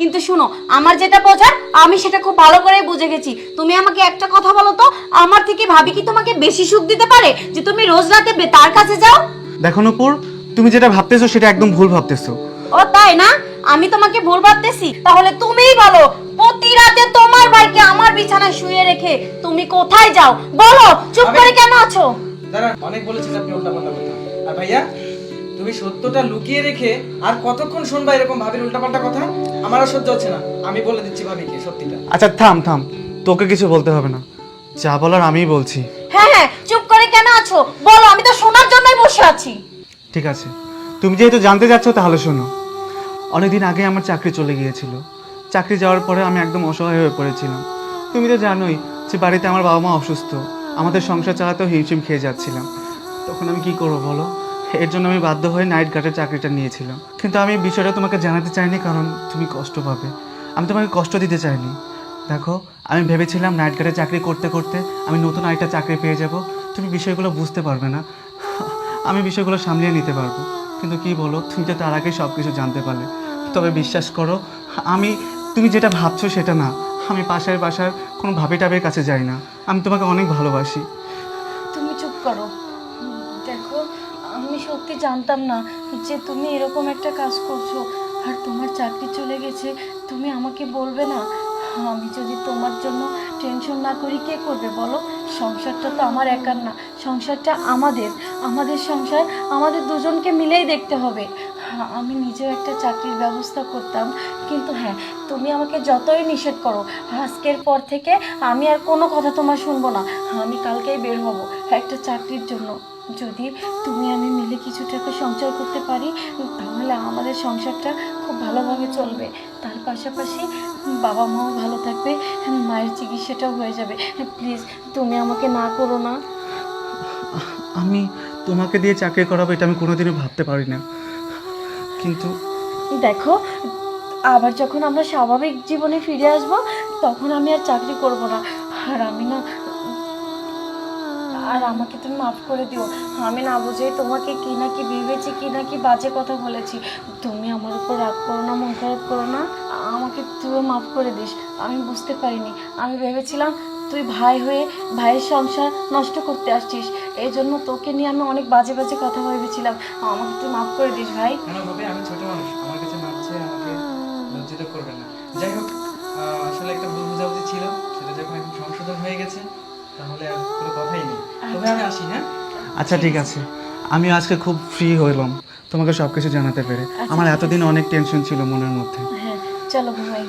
কিন্তু শুনো, আমার যেটা বোঝার আমি সেটা খুব ভালো করে বুঝে গেছি। তুমি আমাকে একটা কথা বলো তো, আমার থেকে ভাবি কি তোমাকে বেশি সুখ দিতে পারে যে তুমি রোজ রাতে তার কাছে যাও? দেখো নূপুর, তুমি যেটা ভাবতেছো সেটা একদম ভুল ভাবতেছো। ও তাই না? আমি তোমাকে ভুল ভাবতেছি? তাহলে তুমিই বলো, প্রতি রাতে তোমার ভাইকে আমার বিছানায় শুয়ে রেখে তুমি কোথায় যাও? বলো, চুপ করে কেন আছো? দাঁড়া, অনেক বলেছিস আপনি উল্টাপাল্টা কথা। আর ভাইয়া, তুমি সত্যটা লুকিয়ে রেখে আর কতক্ষণ শুনবা এরকম ভাবির উল্টাপাল্টা কথা? আমার আর সহ্য হচ্ছে না। আমি বলে দিচ্ছি ভাবিকে সত্যিটা। আচ্ছা থাম থাম, তোকে কিছু বলতে হবে না, যা বলার আমিই বলছি। হ্যাঁ হ্যাঁ, চুপ করে কেন আছো? বলো, আমি তো শোনার জন্যই বসে আছি। ঠিক আছে, তুমি যেহেতু জানতে যাচ্ছ তাহলে শোনো। অনেকদিন আগে আমার চাকরি চলে গিয়েছিল। চাকরি যাওয়ার পরে আমি একদম অসহায় হয়ে পড়েছিলাম। তুমি তো জানোই যে বাড়িতে আমার বাবা মা অসুস্থ, আমাদের সংসার চালাতেও হিমশিম খেয়ে যাচ্ছিলাম। তখন আমি কি করবো বলো? এর জন্য আমি বাধ্য হয়ে নাইট গার্ডের চাকরিটা নিয়েছিলাম। কিন্তু আমি এই বিষয়টা তোমাকে জানাতে চাইনি, কারণ তুমি কষ্ট পাবে। আমি তোমাকে কষ্ট দিতে চাইনি। দেখো, আমি ভেবেছিলাম নাইট গার্ডের চাকরি করতে করতে আমি নতুন আরেকটা চাকরি পেয়ে যাব, তুমি বিষয়গুলো বুঝতে পারবে না, আমি বিষয়গুলো সামলিয়ে নিতে পারবো। কিন্তু কি বলো, তুমি তো তার আগে সব কিছু জানতে পারলে। তবে বিশ্বাস করো, আমি, তুমি যেটা ভাবছো সেটা না। আমি পাশের বাসার কোনো ভাবি টাবির কাছে যাই না। আমি তোমাকে অনেক ভালোবাসি। তুমি চুপ করো। দেখো, আমি সত্যি জানতাম না যে তুমি এরকম একটা কাজ করছো আর তোমার চাকরি চলে গেছে। তুমি আমাকে বলবে না? আমি যদি তোমার জন্য টেনশন না করি, কে করবে বলো? সংসারটা তো আমার একার না, সংসারটা আমাদের। আমাদের সংসার আমাদের দুজনকে মিলেই দেখতে হবে। আমি নিজেও একটা চাকরির ব্যবস্থা করতাম, কিন্তু হ্যাঁ, তুমি আমাকে যতই নিষেধ করো, আজকের পর থেকে আমি আর কোনো কথা তোমার শুনবো না। আমি কালকেই বের হব একটা চাকরির জন্য। যদি তুমি আমি মিলে কিছু টাকা সঞ্চয় করতে পারি, তাহলে আমাদের সংসারটা খুব ভালোভাবে চলবে। তার পাশাপাশি বাবা মাও ভালো থাকবে, মায়ের চিকিৎসাটাও হয়ে যাবে। প্লিজ, তুমি আমাকে না করো না। আমি তোমাকে দিয়ে চাকরি করাবো এটা আমি কোনোদিনও ভাবতে পারি না, কিন্তু দেখো, আবার যখন আমরা স্বাভাবিক জীবনে ফিরে আসব, তখন আমি আর চাকরি করব না। আর আমি না, আর আমাকে তুমি মাফ করে দিও। আমি না বুঝেই তোমাকে কি না কি ভেবেছি, কি না কি বাজে কথা বলেছি। তুমি আমার উপর রাগ করো না, মন খারাপ করো না। আমাকে তুইও মাফ করে দিস। আমি বুঝতে পারিনি। আমি ভেবেছিলাম তুই ভাই হয়ে ভাইয়ের সংসার নষ্ট করতে আসছিস, এই জন্য তোকে নিয়ে আমি অনেক বাজে বাজে কথা ভেবেছিলাম। আমাকে তুই মাফ করে দিস ভাই। কেন ভাবে, আমি ছোট মানুষ, আমার কাছে মাপছে, আমাকে লজ্জিত করবেন না। যাই হোক, আসলে একটা ভুল বোঝাবুঝি ছিল, সেটা যখন এখন সংশোধন হয়ে গেছে তাহলে আর কোনো কথাই নেই। তবে আমি আসি, হ্যাঁ? আচ্ছা ঠিক আছে, আমি আজকে খুব ফ্রি হলাম তোমাকে সব কিছু জানাতে পেরে। আচ্ছা, আমার ঠিক এতদিন আছে। অনেক টেনশন ছিল মনের মধ্যে। হ্যাঁ, চলো ভাই।